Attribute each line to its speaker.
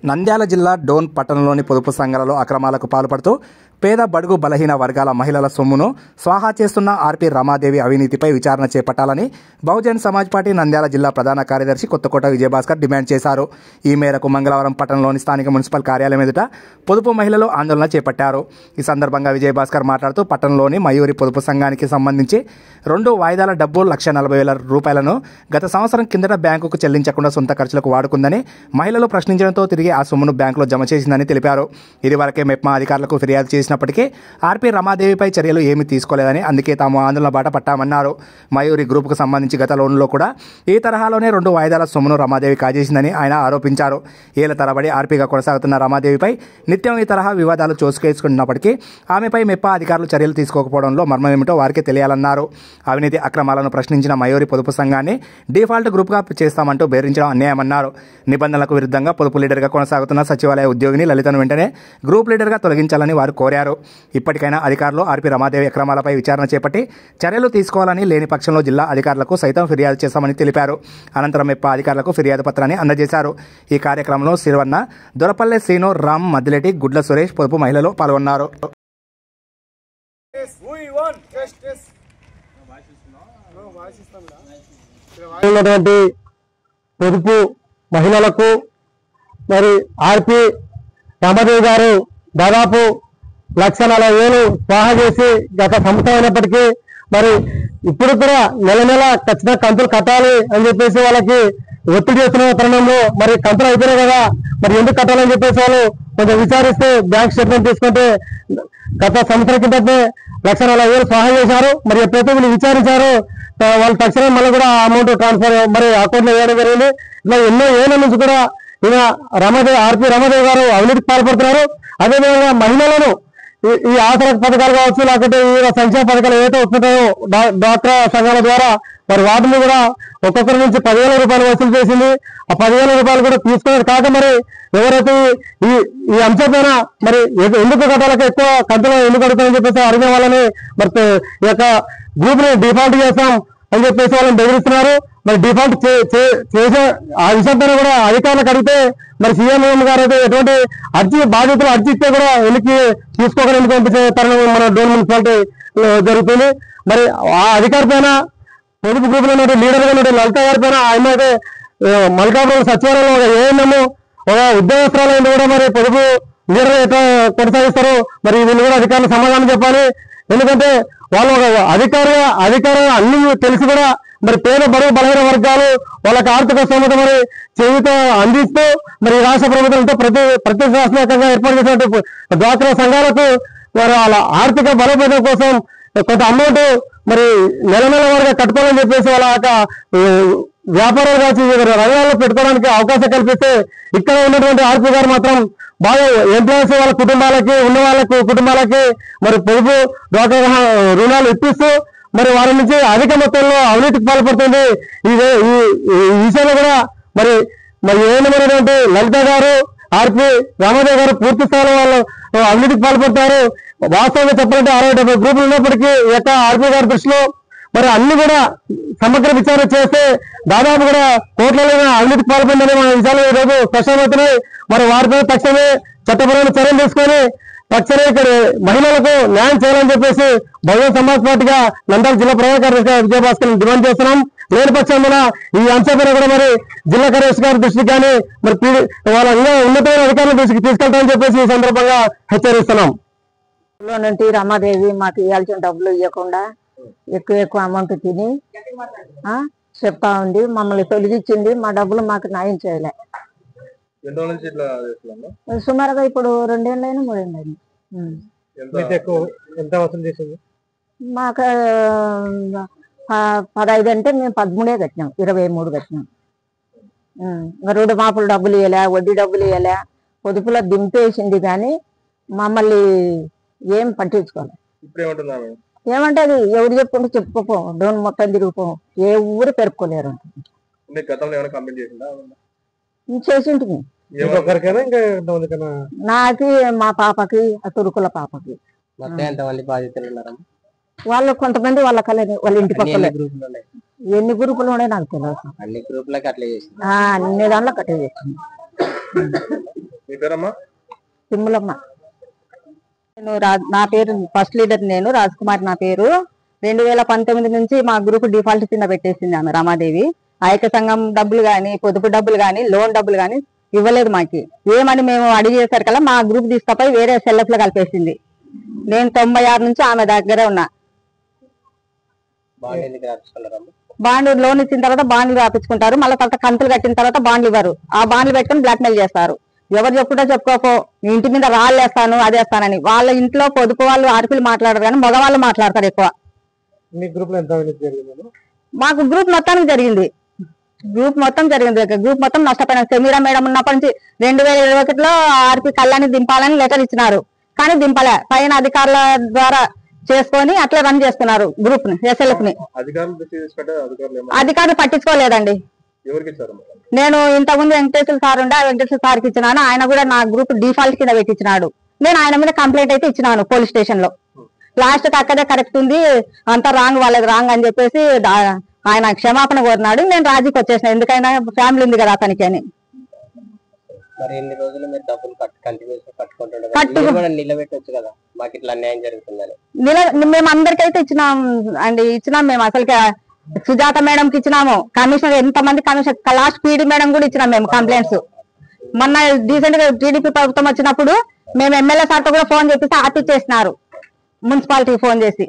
Speaker 1: నంద్యాల జిల్లా డోన్ పట్టణంలోని పొదుపు సంఘాలలో అక్రమాలకు పాల్పడుతూ పేద బడుగు బలహీన వర్గాల మహిళల సొమ్మును స్వాహా చేస్తున్న ఆర్పి రమాదేవి అవినీతిపై విచారణ చేపట్టాలని బహుజన్ సమాజ్ పార్టీ నంద్యాల జిల్లా ప్రధాన కార్యదర్శి కొత్తకోట విజయభాస్కర్ డిమాండ్ చేశారు. ఈ మేరకు మంగళవారం పట్టణంలోని స్థానిక మున్సిపల్ కార్యాలయం ఎదుట పొదుపు మహిళలు ఆందోళన చేపట్టారు. ఈ సందర్భంగా విజయభాస్కర్ మాట్లాడుతూ పట్టణంలోని మయూరి పొదుపు సంఘానికి సంబంధించి 2 వాయిదాల డబ్బు ₹140,000 గత సంవత్సరం కిందట బ్యాంకుకు చెల్లించకుండా సొంత ఖర్చులకు వాడుకుందని మహిళలు ప్రశ్నించడంతో తిరిగి ఆ సొమ్మును బ్యాంకులో జమ చేసిందని తెలిపారు. ఇదివరకే మెప్మా అధికారులకు ఫిర్యాదు చేసినప్పటికీ ఆర్పి రమాదేవిపై చర్యలు ఏమీ తీసుకోలేదని, అందుకే తాము ఆందోళన బాట పట్టామన్నారు. మయూరి గ్రూపుకు సంబంధించి గత లోన్లో కూడా ఈ తరహాలోనే 2 వాయిదాల సొమ్మును రమాదేవి కాజేసిందని ఆయన ఆరోపించారు. ఏళ్ల తరబడి ఆర్పిగా కొనసాగుతున్న రమాదేవిపై నిత్యం ఈ తరహా వివాదాలు చోసుకేసుకున్నప్పటికీ ఆమెపై మెప్పా అధికారులు చర్యలు తీసుకోకపోవడంలో మర్మమేమిటో వారికి తెలియాలన్నారు. అవినీతి అక్రమాలను ప్రశ్నించిన మయూరి పొదుపు సంఘాన్ని డిఫాల్ట్ గ్రూప్గా చేస్తామంటూ బెదిరించడం అన్యాయమన్నారు. నిబంధనలకు విరుద్ధంగా పొదుపు లీడర్గా కొనసాగుతున్న సచివాలయ ఉద్యోగిని లలితను వెంటనే గ్రూప్ లీడర్గా తొలగించాలని వారు కోరారు. ఇప్పటికైనా అధికారులు ఆర్పి రమాదేవి అక్రమాలపై విచారణ చేపట్టి చర్యలు తీసుకోవాలని, లేని పక్షంలో జిల్లా అధికారులకు సైతం ఫిర్యాదు చేస్తామని తెలిపారు. అనంతరం మెప్పా అధికారులకు ఫిర్యాదు పత్రాన్ని అందజేశారు. ఈ కార్యక్రమంలో సిరివన్న, దొరపల్లె శ్రీను, రామ్, మద్దిలేటి, గుడ్ల సురేష్ పొదుపు మహిళలు పాల్గొన్నారు.
Speaker 2: పొదుపు మహిళలకు మరి ఆర్పి రమాదేవి గారు దాదాపు ₹140,000 స్వాహా చేసి గత సంవత్సరం అయినప్పటికీ మరి ఇప్పుడు కూడా నెల ఖచ్చితంగా కంతులు కట్టాలి అని చెప్పేసి వాళ్ళకి ఒత్తిడి చేస్తున్న తరుణంలో మరి కంతులు అయిపోయినాయి కదా, మరి ఎందుకు కట్టాలని చెప్పేసి వాళ్ళు కొంచెం విచారిస్తే బ్యాంక్ స్టేట్మెంట్ తీసుకుంటే గత సంవత్సరం కిందనే ₹140,000 స్వాహా చేశారు. మరి ఎప్పుడైతే వీళ్ళు విచారించారో వాళ్ళు తక్షణం మళ్ళీ కూడా అమౌంట్ ట్రాన్స్ఫర్ మరి అకౌంట్లో వేయడం జరిగింది. ఇట్లా ఎన్నో ఏళ్ల నుంచి కూడా ఈయన ఆర్పి రమాదేవి గారు అవినీతికి పాల్పడుతున్నారు. అదేవిధంగా మహిళలను ఈ ఆసరా పథకాలు కావచ్చు, లేకపోతే ఈ సంక్షేమ పథకాలు ఏవైతే వస్తుంటాయో డ్వాక్రా సంఘాల ద్వారా మరి వాటిని కూడా ఒక్కొక్కరి నుంచి ₹10,000 వసూలు చేసింది. ఆ ₹10,000 కూడా తీసుకునేది కాక మరి ఎవరైతే ఈ అంశం పైన మరి ఎందుకు కట్టాలకు ఎక్కువ కంతులు ఎందుకు కడుతారని చెప్పేసి అడిగిన వాళ్ళని మరి ఈ యొక్క గ్రూప్ ని డిఫాల్ట్ చేస్తాం అని చెప్పేసి వాళ్ళని బెదిరిస్తున్నారు. మరి డిఫాల్ట్ చేసే ఆ విషయం పైన కూడా అధికారులకు అడిగితే మరి సీఎం గారు అయితే ఎటువంటి బాధ్యతలు అర్జీ ఇస్తే కూడా వెనక్కి తీసుకోకుండా ఎందుకు పంపించే తరుణం మన డోన్ మున్సిపాలిటీ జరుగుతుంది. మరి ఆ అధికారి పైన పొదుపు గ్రూప్ లో లీడర్ గా లలిత గారి పైన ఆయన అయితే మల్కాపురం సచివాలయంలో ఏమేమో ఒక ఉద్యోగస్తురాలు కూడా మరి పొదుపు లీడర్ ఎట్లా కొనసాగిస్తారు, మరి వీళ్ళు కూడా అధికారులు సమాధానం చెప్పాలి. ఎందుకంటే వాళ్ళు ఒక అధికారం అన్ని తెలిసి కూడా మరి పేద బడుగు బలహీన వర్గాలు వాళ్ళకి ఆర్థిక స్తోమత మరి చేయుతో అందిస్తూ మరి రాష్ట్ర ప్రభుత్వంతో ప్రతిష్టాత్మకంగా ఏర్పాటు చేసినట్టు డ్వాక్రా సంఘాలకు మరి వాళ్ళ ఆర్థిక బలోపేతం కోసం కొంత అమౌంట్ మరి నెల వరకు కట్టుకోవాలని చెప్పేసి వాళ్ళ వ్యాపారాలు కావచ్చు రంగాల్లో పెట్టుకోవడానికి అవకాశం కల్పిస్తే ఇక్కడ ఉన్నటువంటి ఆర్పి గారు మాత్రం బాగా ఎంప్లాయీస్ వాళ్ళ కుటుంబాలకి ఉన్న వాళ్ళకి కుటుంబాలకి మరి పొదుపు డ్వాక్రా రుణాలు ఇప్పిస్తూ మరి వారి నుంచి అధిక మొత్తంలో అవినీతికి పాల్పడుతుంది. ఈ విషయంలో కూడా మరి ఏమైనటువంటి లలిత గారు ఆర్పి రమాదేవి గారు పూర్తి స్థాయిలో వాళ్ళు అవినీతికి పాల్పడతారు. వాస్తవంగా చెప్పాలంటే 60-70 గ్రూపులు ఉన్నప్పటికీ ఈ యొక్క ఆర్పి గారి దృష్టిలో మరి అన్ని కూడా సమగ్ర విచారణ చేస్తే దాదాపు కూడా కోట్లలో అవినీతికి పాల్పడిందనే విషయాలు ఈరోజు స్పష్టమవుతున్నాయి. మరి వారిపై తక్షణమే చట్టపరమైన చర్యలు తీసుకొని తక్షణమే ఇక్కడ మహిళలకు న్యాయం చేయాలని చెప్పేసి బహుజన్ సమాజ్ పార్టీగా నంద్యాల జిల్లా ప్రధాన కార్యదర్శి విజయభాస్కర్ డిమాండ్ చేస్తున్నాం. లేని పక్షంలో ఈ అంశంపైన కూడా మరి జిల్లా కార్యదర్శి గారి దృష్టికి కానీ మరి వాళ్ళ ఉన్నతమైన అధికారుల దృష్టికి తీసుకెళ్తామని చెప్పేసి ఈ సందర్భంగా హెచ్చరిస్తున్నాం.
Speaker 3: నుండి రమాదేవి మాకు ఇవ్వాల్సిన డబ్బులు ఇవ్వకుండా ఎక్కువ అమౌంట్ తిని చెప్తా ఉంది, మమ్మల్ని తొలగించింది. మా డబ్బులు మాకు న్యాయం చేయలే. సుమారుగా ఇప్పుడు 2 ఏళ్ళైనా 3 ఏళ్ళైనా మాకు 15 అంటే మేము 13 కట్టినాం, 23 కట్టినాం. రెండు మాపులు డబ్బులు ఇవ్వలే, వడ్డీ డబ్బులు ఇవ్వలే, పొదుపులో దింపేసింది కానీ మమ్మల్ని ఏం పట్టించుకోలే. ఏమంటే అది ఎవరు చెప్పుకుంటూ చెప్పుకోపో, డోన్ మొత్తం తిరిగిపో, ఏ ఊరు పెరుక్కోలేరు. చేసింటుంది నాకు, మా పాపకి, ఆ తురుకుల పాపకి. వాళ్ళు కొంతమంది వాళ్ళ ఇంటి పక్కన ఎన్ని గ్రూపులు ఉన్నాయి నాకు తెలియదు. అన్ని దాంట్లో కట్టే చేసింది.
Speaker 1: పేరమ్మా?
Speaker 3: తిమ్ములమ్మ. నా పేరు ఫస్ట్ లీడర్, నేను రాజ్ కుమార్ నా పేరు. 2019 నుంచి మా గ్రూప్ డిఫాల్ట్ కింద పెట్టేసింది ఆమె రమాదేవి. ఐక్య సంఘం డబ్బులు గాని, పొదుపు డబ్బులు గాని, లోన్ డబ్బులు గాని ఇవ్వలేదు మాకి. ఏమని మేము అడిగేసరి కల్లా మా గ్రూప్ తీసుకపోయి వేరే సెల్ఎఫ్ లో కలిపేసింది. నేను 96 నుంచి ఆమె దగ్గరే ఉన్నా. బాండ్ లోన్ ఇచ్చిన తర్వాత బాండ్లు రాపించుకుంటారు, మళ్ళీ తర్వాత కంతులు కట్టిన తర్వాత బాండ్లు ఇవ్వరు. ఆ బాండ్లు పెట్టుకుని బ్లాక్ మెయిల్ చేస్తారు. ఎవరు చెప్పుకుంటా చెప్పుకోపో, ఇంటి మీద రాళ్ళేస్తాను అదేస్తానని. వాళ్ళ ఇంట్లో పొదుపు వాళ్ళు ఆర్పీలు మాట్లాడరు కానీ మగవాళ్ళు మాట్లాడతారు ఎక్కువ. మాకు గ్రూప్ మొత్తానికి జరిగింది. గ్రూప్ మొత్తం నష్టపోయిన. సెమీరా మేడం ఉన్నప్పటి నుంచి 2021లో ఆర్పీ కళ్యాణి దింపాలని లెటర్ ఇచ్చినారు, కానీ దింపలే. పైన అధికారుల ద్వారా చేసుకొని అట్లా రన్ చేస్తున్నారు గ్రూప్ ని, ఎస్ఎల్ఎఫ్ ని. అధికారులు పట్టించుకోలేదండి. నేను ఇంతకుముందు వెంకటేశ్వర సార్ ఉండే, ఆ వెంకటేశ్వర సార్కి ఇచ్చినాను. ఆయన కూడా నా గ్రూప్ డిఫాల్ట్ కింద పెట్టించినాడు. నేను ఆయన మీద కంప్లైంట్ అయితే ఇచ్చినాను పోలీస్ స్టేషన్ లో. లాస్ట్ కి అక్కడే కరెక్ట్ ఉంది, అంతా రాంగ్, వాళ్ళది రాంగ్ అని చెప్పేసి ఆయన క్షమాపణ కోరినాడు. నేను రాజీకి వచ్చేసిన, ఎందుకైనా ఫ్యామిలీ ఉంది కదా అతనికి అని. మేము అందరికైతే ఇచ్చినాం అండి, ఇచ్చినాం. మేము అసలుకి సుజాత మేడం కి ఇచ్చినాము, కమిషనర్ ఎంతమంది కమిషనర్, లాస్ట్ పీడీ మేడం కూడా ఇచ్చినాం మేము కంప్లైంట్స్. మొన్న రీసెంట్ గా టీడీపీ ప్రభుత్వం వచ్చినప్పుడు మేము ఎమ్మెల్యే సార్తో కూడా ఫోన్ చేపిస్తే ఆర్టీ చేసినారు, మున్సిపాలిటీ ఫోన్ చేసి.